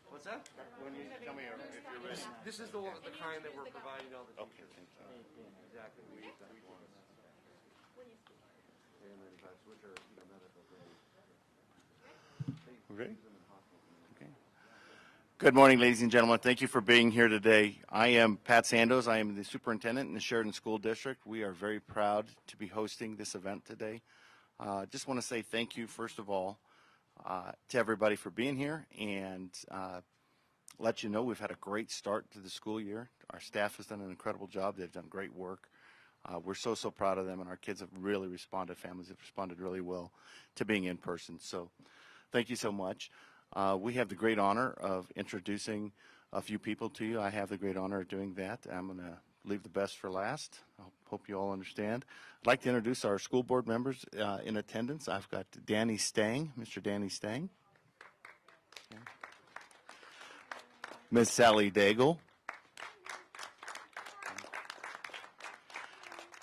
What's that? When you tell me if you're ready. This is the kind that we're providing all the Okay, teachers. thank you. Exactly. And then which are medical grade. We're ready? Okay. Good morning, ladies and gentlemen. Thank you for being here today. I am Pat Sandoz. I am the superintendent in the Sheridan School District. We are very proud to be hosting this event today. Just want to say thank you, first of all, to everybody for being here, and let you know we've had a great start to the school year. Our staff has done an incredible job. They've done great work. We're so proud of them, and our kids have really responded, families have responded really well to being in person. So thank you so much. We have the great honor of introducing a few people to you. I have the great honor of doing that. I'm going to leave the best for last. I hope you all understand. I'd like to introduce our school board members in attendance. I've got Danny Stang, Mr. Danny Stang. Okay. Ms. Sally Daigle.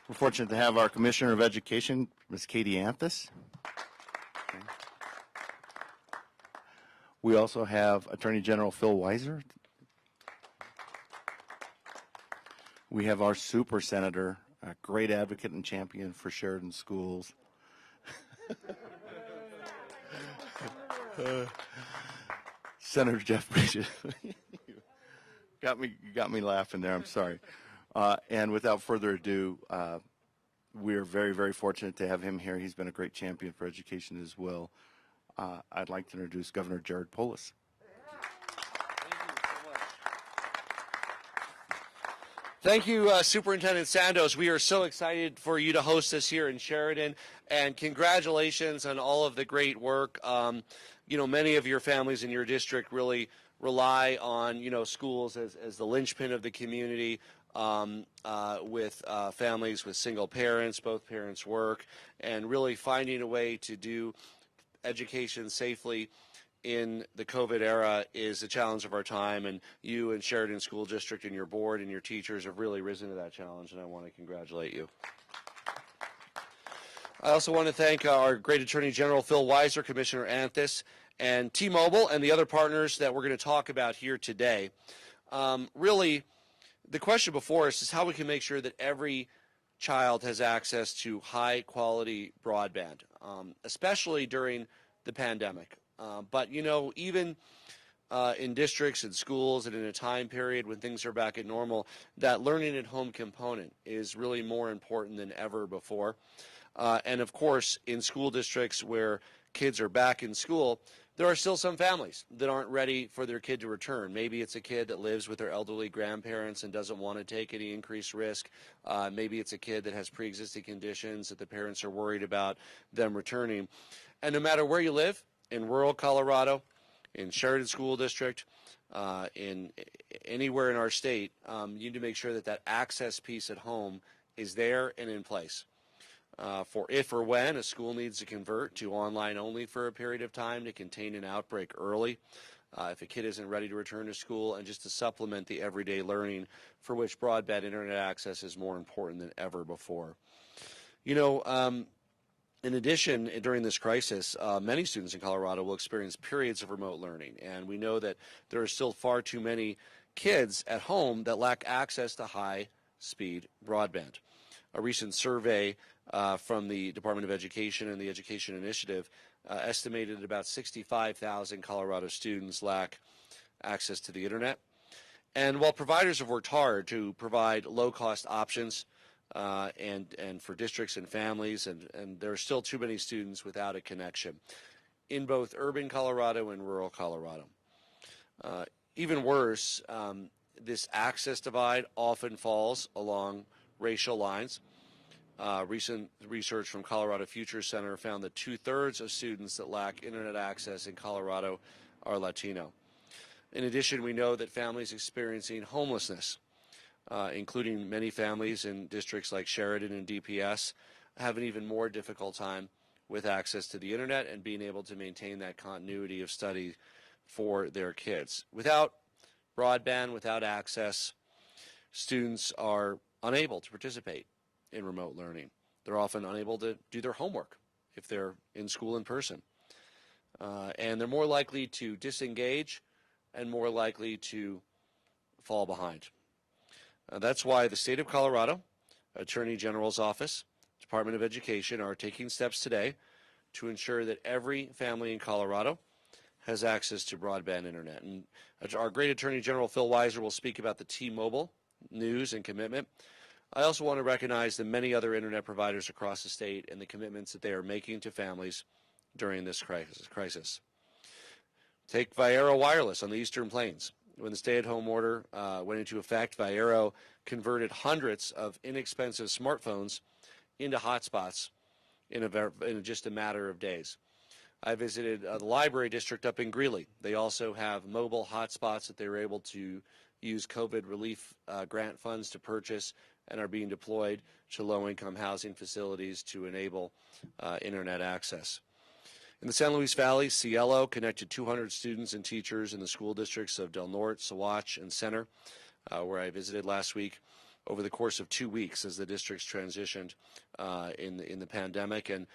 We're fortunate to have our Commissioner of Education, Ms. Katie Anthus. Okay. We also have Attorney General Phil Weiser. We have our Super Senator, a great advocate and champion for Sheridan schools. Senator Jeff Bridges. got me laughing there. I'm sorry. And without further ado, we're very fortunate to have him here. He's been a great champion for education as well. I'd like to introduce Governor Jared Polis. Thank you, Superintendent Sandoz. We are so excited for you to host us here in Sheridan, and congratulations on all of the great work. Many of your families in your district really rely on, schools as the linchpin of the community, with families with single parents, both parents work, and really finding a way to do education safely in the COVID era is a challenge of our time, and you and Sheridan School District and your board and your teachers have really risen to that challenge, and I want to congratulate you. I also want to thank our great Attorney General Phil Weiser, Commissioner Anthus, and T-Mobile and the other partners that we're going to talk about here today. Really, the question before us is how we can make sure that every child has access to high-quality broadband, especially during the pandemic. But, even in districts and schools and in a time period when things are back at normal, that learning at home component is really more important than ever before. And, of course, in school districts where kids are back in school, there are still some families that aren't ready for their kid to return. Maybe it's a kid that lives with their elderly grandparents and doesn't want to take any increased risk. Maybe it's a kid that has pre-existing conditions that the parents are worried about them returning. And no matter where you live, in rural Colorado, in Sheridan School District, in anywhere in our state, you need to make sure that access piece at home is there and in place. For if or when a school needs to convert to online only for a period of time to contain an outbreak early, if a kid isn't ready to return to school, and just to supplement the everyday learning for which broadband internet access is more important than ever before. In addition, during this crisis, many students in Colorado will experience periods of remote learning, and we know that there are still far too many kids at home that lack access to high-speed broadband. A recent survey from the Department of Education and the Education Initiative estimated that about 65,000 Colorado students lack access to the internet. And while providers have worked hard to provide low-cost options and for districts and families, and there are still too many students without a connection in both urban Colorado and rural Colorado. Even worse, this access divide often falls along racial lines. Recent research from Colorado Future Center found that 2/3 of students that lack internet access in Colorado are Latino. In addition, we know that families experiencing homelessness, including many families in districts like Sheridan and DPS, have an even more difficult time with access to the internet and being able to maintain that continuity of study for their kids. Without broadband, without access, students are unable to participate in remote learning. They're often unable to do their homework if they're in school in person. and they're more likely to disengage and more likely to fall behind. That's why the state of Colorado, Attorney General's Office, Department of Education are taking steps today to ensure that every family in Colorado has access to broadband internet. And our great Attorney General Phil Weiser will speak about the T-Mobile news and commitment. I also want to recognize the many other internet providers across the state and the commitments that they are making to families during this crisis. Take Viaero Wireless on the Eastern Plains. When the stay-at-home order went into effect, Viaero converted hundreds of inexpensive smartphones into hotspots in just a matter of days. I visited the library district up in Greeley. They also have mobile hotspots that they were able to use COVID relief grant funds to purchase and are being deployed to low-income housing facilities to enable internet access. In the San Luis Valley, Cielo connected 200 students and teachers in the school districts of Del Norte, Saguache, and Center, where I visited last week, over the course of 2 weeks as the districts transitioned in the pandemic. And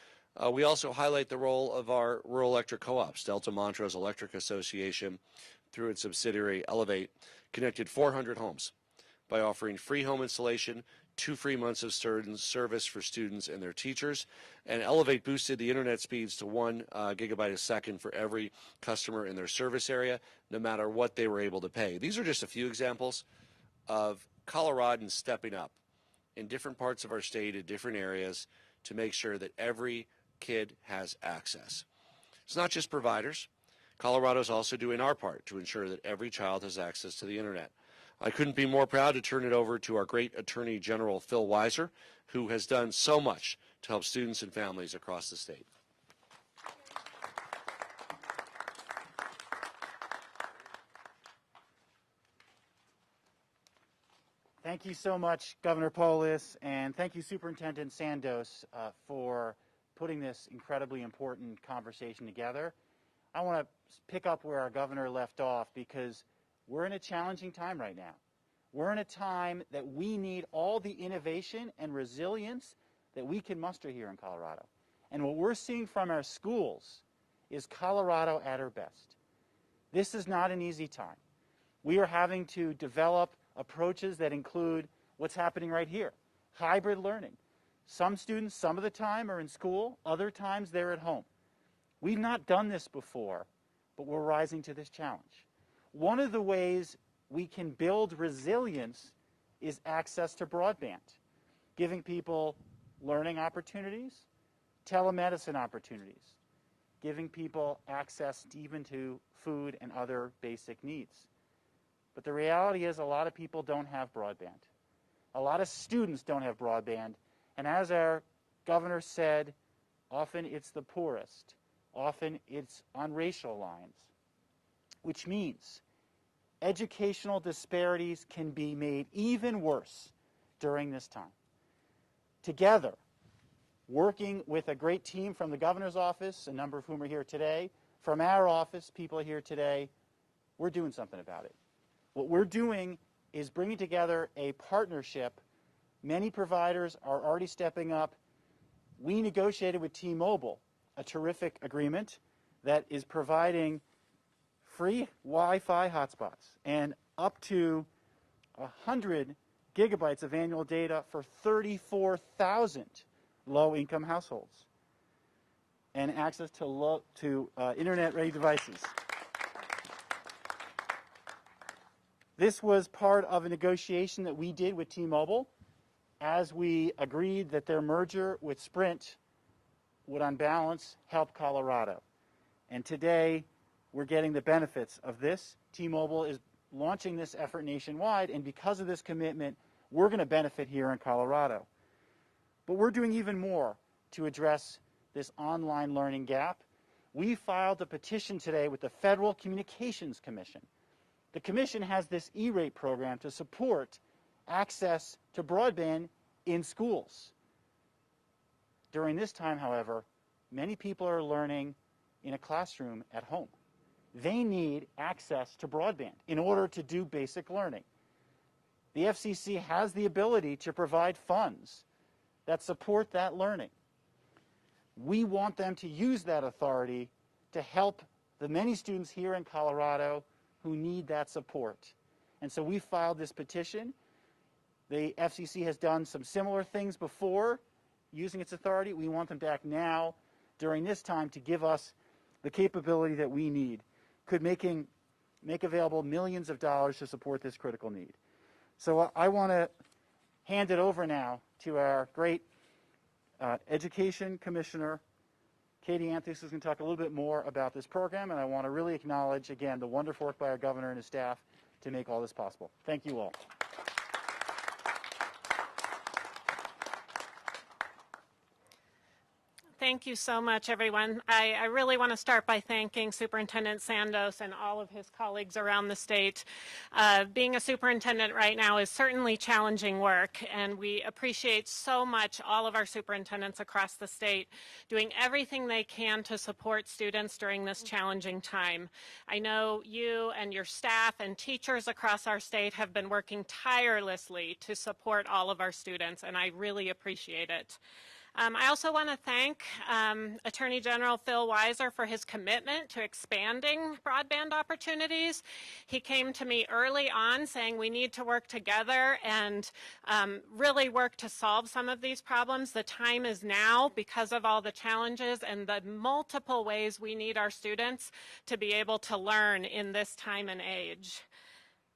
we also highlight the role of our rural electric co-ops. Delta Montrose Electric Association, through its subsidiary Elevate, connected 400 homes by offering free home installation, 2 free months of service for students and their teachers, and Elevate boosted the internet speeds to 1 gigabyte a second for every customer in their service area, no matter what they were able to pay. These are just a few examples of Coloradans stepping up in different parts of our state, in different areas, to make sure that every kid has access. It's not just providers. Colorado's also doing our part to ensure that every child has access to the internet. I couldn't be more proud to turn it over to our great Attorney General Phil Weiser, who has done so much to help students and families across the state. Thank you so much, Governor Polis, and thank you, Superintendent Sandos, for putting this incredibly important conversation together. I want to pick up where our governor left off because we're in a challenging time right now. We're in a time that we need all the innovation and resilience that we can muster here in Colorado. And what we're seeing from our schools is Colorado at her best. This is not an easy time. We are having to develop approaches that include what's happening right here, hybrid learning. Some students, some of the time, are in school, other times they're at home. We've not done this before, but we're rising to this challenge. One of the ways we can build resilience is access to broadband, giving people learning opportunities, telemedicine opportunities, giving people access even to food and other basic needs. But the reality is a lot of people don't have broadband. A lot of students don't have broadband. And as our governor said, often it's the poorest. Often it's on racial lines, which means educational disparities can be made even worse during this time. Together, working with a great team from the governor's office, a number of whom are here today, from our office, people are here today, we're doing something about it. What we're doing is bringing together a partnership. Many providers are already stepping up. We negotiated with T-Mobile a terrific agreement that is providing free Wi-Fi hotspots and up to 100 gigabytes of annual data for 34,000 low-income households and access to internet-ready devices. This was part of a negotiation that we did with T-Mobile as we agreed that their merger with Sprint would, on balance, help Colorado. And today, we're getting the benefits of this. T-Mobile is launching this effort nationwide, and because of this commitment, we're going to benefit here in Colorado. But we're doing even more to address this online learning gap. We filed a petition today with the Federal Communications Commission. The Commission has this E-rate program to support access to broadband in schools. During this time, however, many people are learning in a classroom at home. They need access to broadband in order to do basic learning. The FCC has the ability to provide funds that support that learning. We want them to use that authority to help the many students here in Colorado who need that support. And so we filed this petition. The FCC has done some similar things before using its authority. We want them back now during this time to give us the capability that we need. Could make available millions of dollars to support this critical need. So I want to hand it over now to our great Education Commissioner, Katie Anthony, who's going to talk a little bit more about this program, and I want to really acknowledge, again, the wonderful work by our governor and his staff to make all this possible. Thank you all. Thank you so much, everyone. I really want to start by thanking Superintendent Sandos and all of his colleagues around the state. Being a superintendent right now is certainly challenging work, and we appreciate so much all of our superintendents across the state doing everything they can to support students during this challenging time. I know you and your staff and teachers across our state have been working tirelessly to support all of our students, and I really appreciate it. I also want to thank Attorney General Phil Weiser for his commitment to expanding broadband opportunities. He came to me early on saying we need to work together and really work to solve some of these problems. The time is now because of all the challenges and the multiple ways we need our students to be able to learn in this time and age.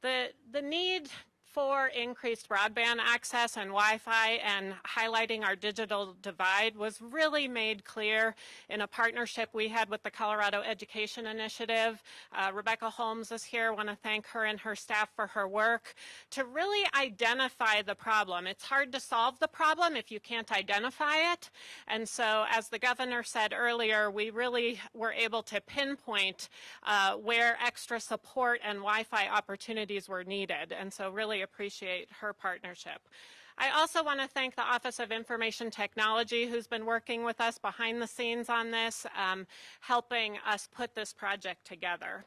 The need for increased broadband access and Wi-Fi and highlighting our digital divide was really made clear in a partnership we had with the Colorado Education Initiative. Rebecca Holmes is here. I want to thank her and her staff for her work to really identify the problem. It's hard to solve the problem if you can't identify it. And so, as the governor said earlier, we really were able to pinpoint where extra support and Wi-Fi opportunities were needed. And so really appreciate her partnership. I also want to thank the Office of Information Technology, who's been working with us behind the scenes on this, helping us put this project together.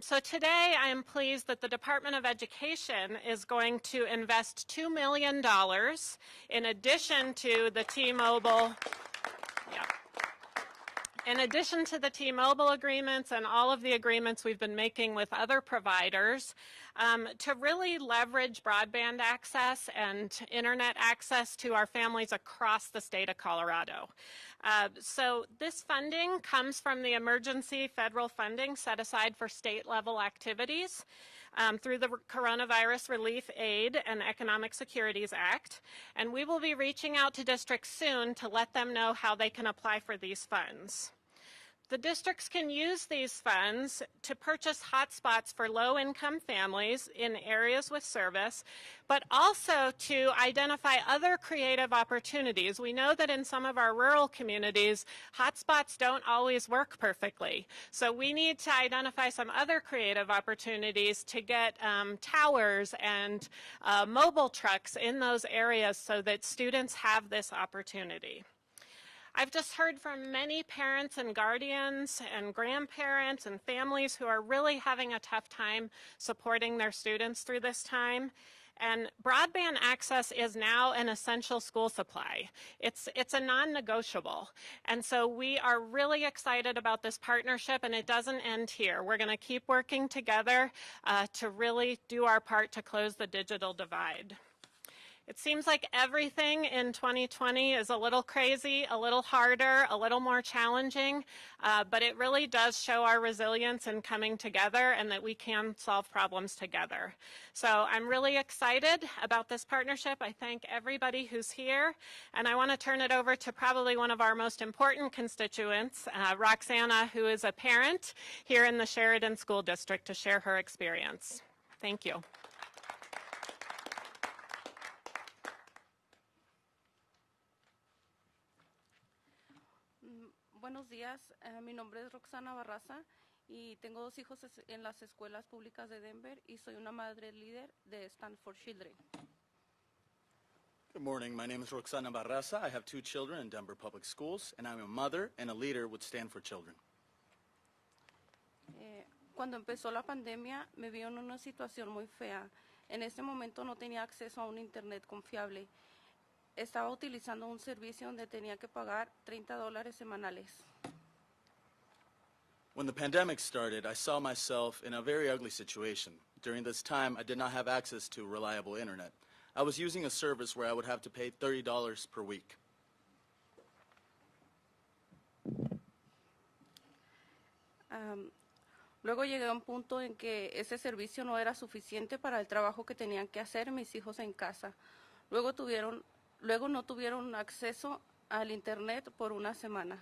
So today I am pleased that the Department of Education is going to invest $2 million in addition to the T-Mobile. In addition to the T-Mobile agreements and all of the agreements we've been making with other providers, to really leverage broadband access and internet access to our families across the state of Colorado. So this funding comes from the emergency federal funding set aside for state-level activities through the Coronavirus Relief Aid and Economic Securities Act. And we will be reaching out to districts soon to let them know how they can apply for these funds. The districts can use these funds to purchase hotspots for low-income families in areas with service, but also to identify other creative opportunities. We know that in some of our rural communities, hotspots don't always work perfectly. So we need to identify some other creative opportunities to get towers and mobile trucks in those areas so that students have this opportunity. I've just heard from many parents and guardians and grandparents and families who are really having a tough time supporting their students through this time. And broadband access is now an essential school supply. It's a non-negotiable. And so we are really excited about this partnership, and it doesn't end here. We're going to keep working together to really do our part to close the digital divide. It seems like everything in 2020 is a little crazy, a little harder, a little more challenging, but it really does show our resilience in coming together and that we can solve problems together. So I'm really excited about this partnership. I thank everybody who's here, and I want to turn it over to probably one of our most important constituents, Roxana, who is a parent here in the Sheridan School District, to share her experience. Thank you. Buenos días, mi nombre es Roxana Barraza y tengo dos hijos en las escuelas públicas de Denver y soy una madre líder de Stand for Children. Good morning, my name is Roxana Barraza. I have two children in Denver Public Schools and I'm a mother and a leader with Stand for Children. Cuando empezó la pandemia me vi en una situación muy fea. En ese momento no tenía acceso a un internet confiable. Estaba utilizando un servicio donde tenía que pagar $30 semanales. When the pandemic started, I saw myself in a very ugly situation. During this time, I did not have access to reliable internet. I was using a service where I would have to pay $30 per week. Luego llegué a un punto en que ese servicio no era suficiente para el trabajo que tenían que hacer mis hijos en casa. Luego no tuvieron acceso al internet por una semana.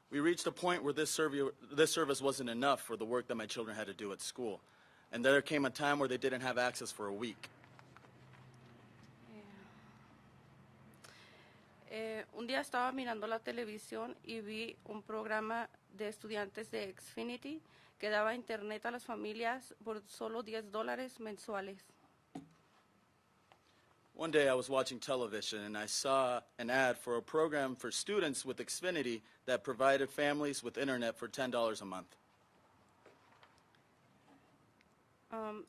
We reached a point where this service wasn't enough for the work that my children had to do at school. And there came a time where they didn't have access for a week. Un día estaba mirando la televisión y vi un programa de estudiantes de Xfinity que daba internet a las familias por solo $10 mensuales. One day I was watching television and I saw an ad for a program for students with Xfinity that provided families with internet for $10 a month.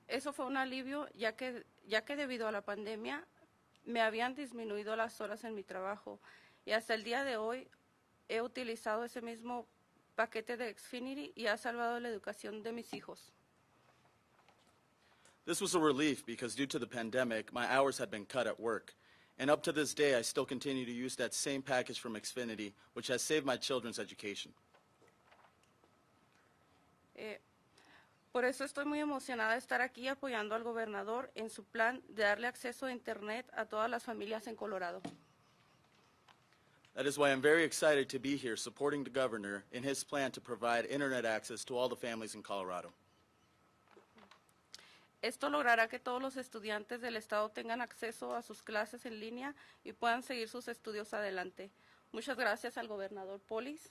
Eso fue un alivio ya que debido a la pandemia me habían disminuido las horas en mi trabajo y hasta el día de hoy he utilizado ese mismo paquete de Xfinity y ha salvado la educación de mis hijos. This was a relief because due to the pandemic, my hours had been cut at work. And up to this day, I still continue to use that same package from Xfinity, which has saved my children's education. Por eso estoy muy emocionada de estar aquí apoyando al gobernador en su plan de darle acceso a Internet a todas las familias en Colorado. That is why I'm very excited to be here supporting the governor in his plan to provide internet access to all the families in Colorado. Esto logrará que todos los estudiantes del estado tengan acceso a sus clases en línea y puedan seguir sus estudios adelante. Muchas gracias al gobernador Polis.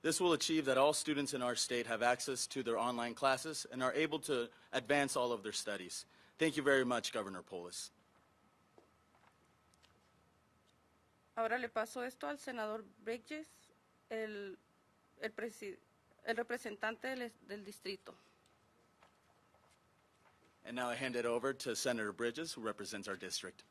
This will achieve that all students in our state have access to their online classes and are able to advance all of their studies. Thank you very much, Governor Polis. Ahora le paso esto al senador Bridges, el representante del distrito. And now I hand it over to Senator Bridges, who represents our district.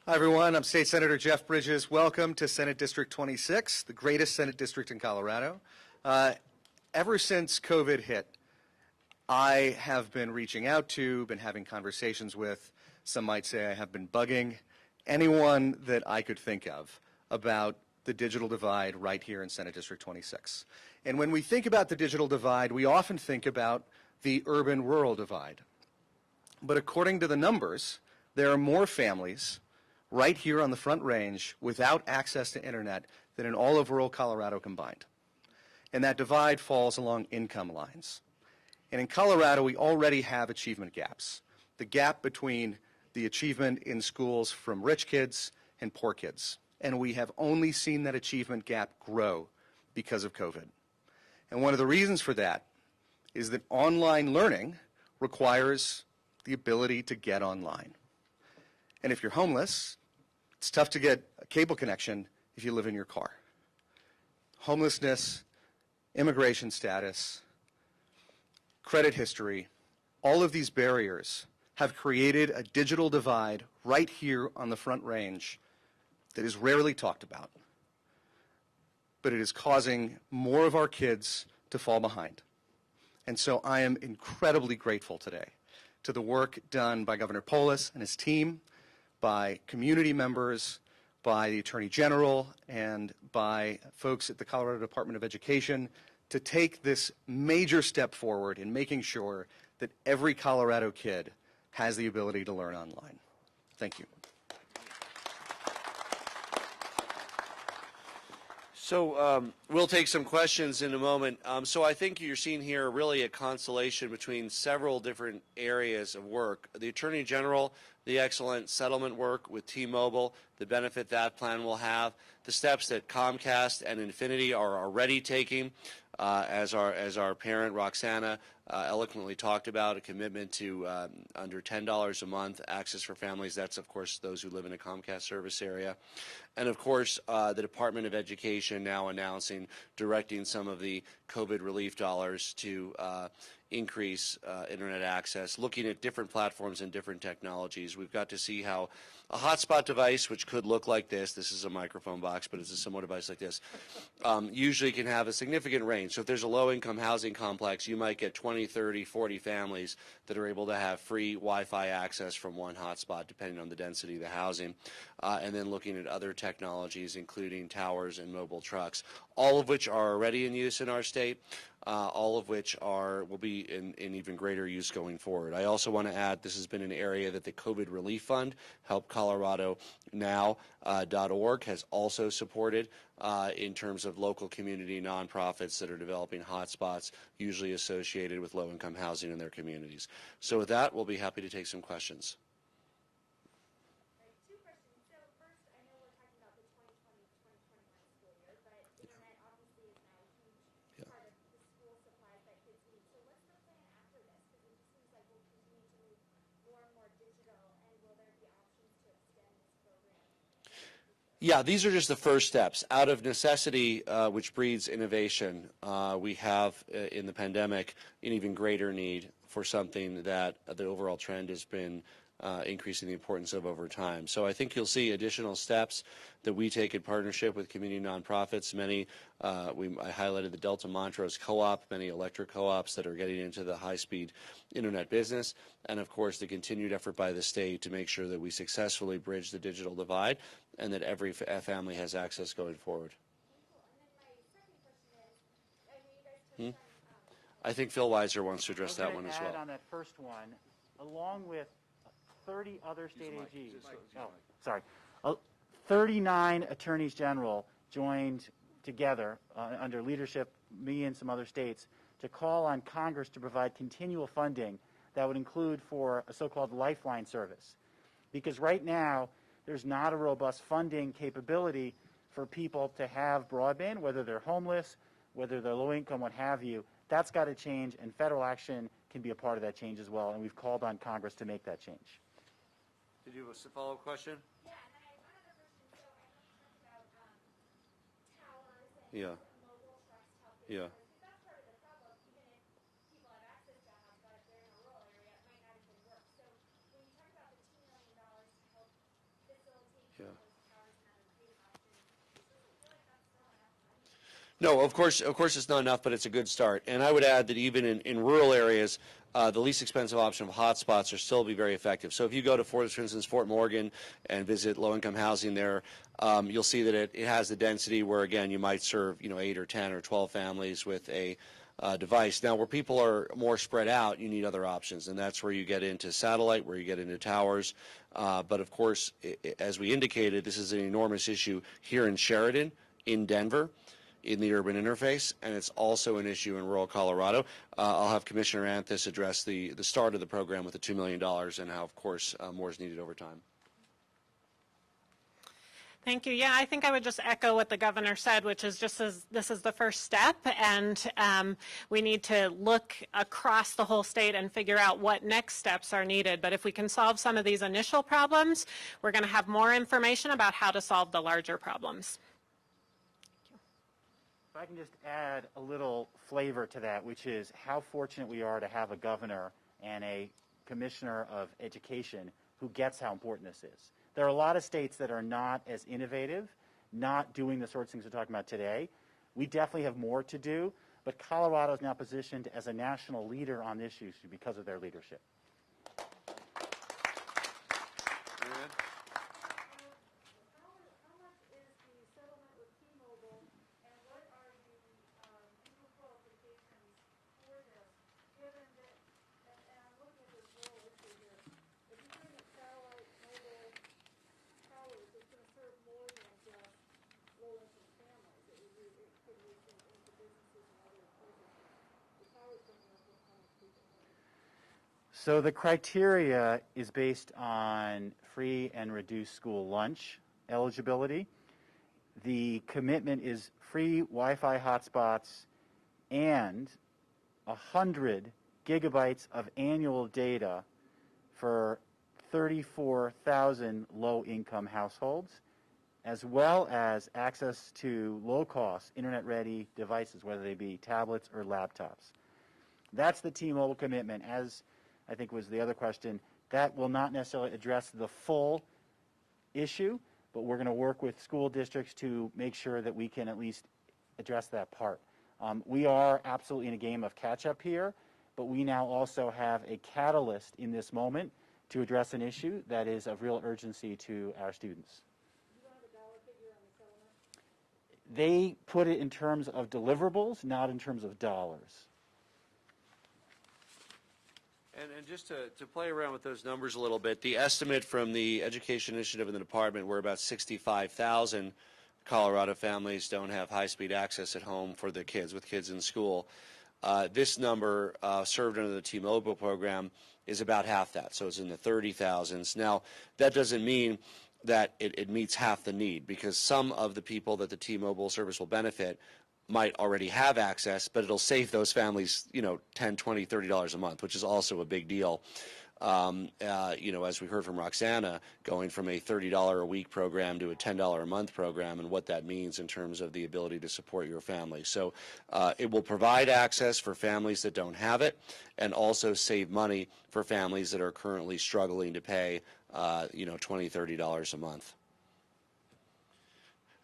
Hi, everyone. I'm State Senator Jeff Bridges. Welcome to Senate District 26, the greatest Senate district in Colorado. Ever since COVID hit, I have been reaching out to, been having conversations with, some might say I have been bugging, anyone that I could think of about the digital divide right here in Senate District 26. And when we think about the digital divide, we often think about the urban-rural divide. But according to the numbers, there are more families right here on the Front Range without access to internet than in all of rural Colorado combined. And that divide falls along income lines. And in Colorado, we already have achievement gaps. The gap between the achievement in schools from rich kids and poor kids. And we have only seen that achievement gap grow because of COVID. And one of the reasons for that is that online learning requires the ability to get online. And if you're homeless, it's tough to get a cable connection if you live in your car. Homelessness, immigration status, credit history, all of these barriers have created a digital divide right here on the Front Range that is rarely talked about. But it is causing more of our kids to fall behind. And so I am incredibly grateful today to the work done by Governor Polis and his team, by community members, by the Attorney General, and by folks at the Colorado Department of Education to take this major step forward in making sure that every Colorado kid has the ability to learn online. Thank you. So we'll take some questions in a moment. So I think you're seeing here really a constellation between several different areas of work. The Attorney General, the excellent settlement work with T-Mobile, the benefit that plan will have, the steps that Comcast and Infinity are already taking, as our parent Roxana eloquently talked about, a commitment to under $10 a month access for families. That's, of course, those who live in a Comcast service area. And, of course, the Department of Education now announcing directing some of the COVID relief dollars to increase internet access, looking at different platforms and different technologies. We've got to see how a hotspot device, which could look like this is a microphone box, but it's a similar device like this, usually can have a significant range. So if there's a low-income housing complex, you might get 20, 30, 40 families that are able to have free Wi-Fi access from one hotspot, depending on the density of the housing. And then looking at other technologies, including towers and mobile trucks, all of which are already in use in our state. All of which will be in even greater use going forward. I also want to add this has been an area that the COVID Relief Fund, HelpColoradoNow.org, has also supported in terms of local community nonprofits that are developing hotspots, usually associated with low-income housing in their communities. So with that, we'll be happy to take some questions. Yeah, these are just the first steps. Out of necessity, which breeds innovation, we have in the pandemic an even greater need for something that the overall trend has been increasing the importance of over time. So I think you'll see additional steps that we take in partnership with community nonprofits. Many, I highlighted the Delta Montrose Co-op, many electric co-ops that are getting into the high-speed internet business, and of course the continued effort by the state to make sure that we successfully bridge the digital divide and that every family has access going forward. I think Phil Weiser wants to address that one as well. On that first one, along with 30 other state AGs, 39 attorneys general joined together under leadership, me and some other states, to call on Congress to provide continual funding that would include for a so-called lifeline service. Because right now, there's not a robust funding capability for people to have broadband, whether they're homeless, whether they're low income, what have you. That's got to change, and federal action can be a part of that change as well, and we've called on Congress to make that change. Did you have a follow-up question? Yeah, and I have one other question. So I know you talked about towers and mobile trucks helping. Yeah. That's part of the problem. Even if people have access to a hotspot, if they're in a rural area, it might not even work. So when you talk about the $2 million to help facilitate those towers and other creative options, it doesn't feel like that's still enough money. No, of course it's not enough, but it's a good start. And I would add that even in rural areas, the least expensive option of hotspots are still be very effective. So if you go to, for instance, Fort Morgan and visit low-income housing there, you'll see that it has the density where, again, you might serve 8 or 10 or 12 families with a device. Now, where people are more spread out, you need other options, and that's where you get into satellite, where you get into towers. But, of course, as we indicated, this is an enormous issue here in Sheridan, in Denver, in the urban interface, and it's also an issue in rural Colorado. I'll have Commissioner Anthis address the start of the program with the $2 million and how, of course, more is needed over time. Thank you. Yeah, I think I would just echo what the governor said, which is just this is the first step, and we need to look across the whole state and figure out what next steps are needed. But if we can solve some of these initial problems, we're going to have more information about how to solve the larger problems. If I can just add a little flavor to that, which is how fortunate we are to have a governor and a commissioner of education who gets how important this is. There are a lot of states that are not as innovative, not doing the sorts of things we're talking about today. We definitely have more to do, but Colorado is now positioned as a national leader on this issue because of their leadership. So the criteria is based on free and reduced school lunch eligibility. The commitment is free Wi-Fi hotspots and 100 gigabytes of annual data for 34,000 low-income households, as well as access to low-cost internet-ready devices, whether they be tablets or laptops. That's the T-Mobile commitment. As I think was the other question, that will not necessarily address the full issue, but we're going to work with school districts to make sure that we can at least address that part. We are absolutely in a game of catch-up here, but we now also have a catalyst in this moment to address an issue that is of real urgency to our students. They put it in terms of deliverables, not in terms of dollars. And just to play around with those numbers a little bit, the estimate from the Education Initiative in the department were about 65,000 Colorado families don't have high-speed access at home for their kids, with kids in school. This number served under the T-Mobile program is about half that, so it's in the 30,000s. Now, that doesn't mean that it meets half the need, because some of the people that the T-Mobile service will benefit might already have access, but it'll save those families, $10, $20, $30 a month, which is also a big deal. As we heard from Roxana, going from a $30 a week program to a $10 a month program, and what that means in terms of the ability to support your family. So it will provide access for families that don't have it, and also save money for families that are currently struggling to pay, $20, $30 a month.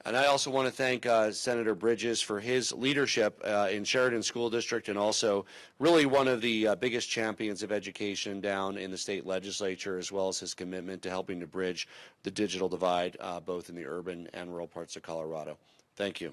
And I also want to thank Senator Bridges for his leadership in Sheridan School District, and also really one of the biggest champions of education down in the state legislature, as well as his commitment to helping to bridge the digital divide both in the urban and rural parts of Colorado. Thank you.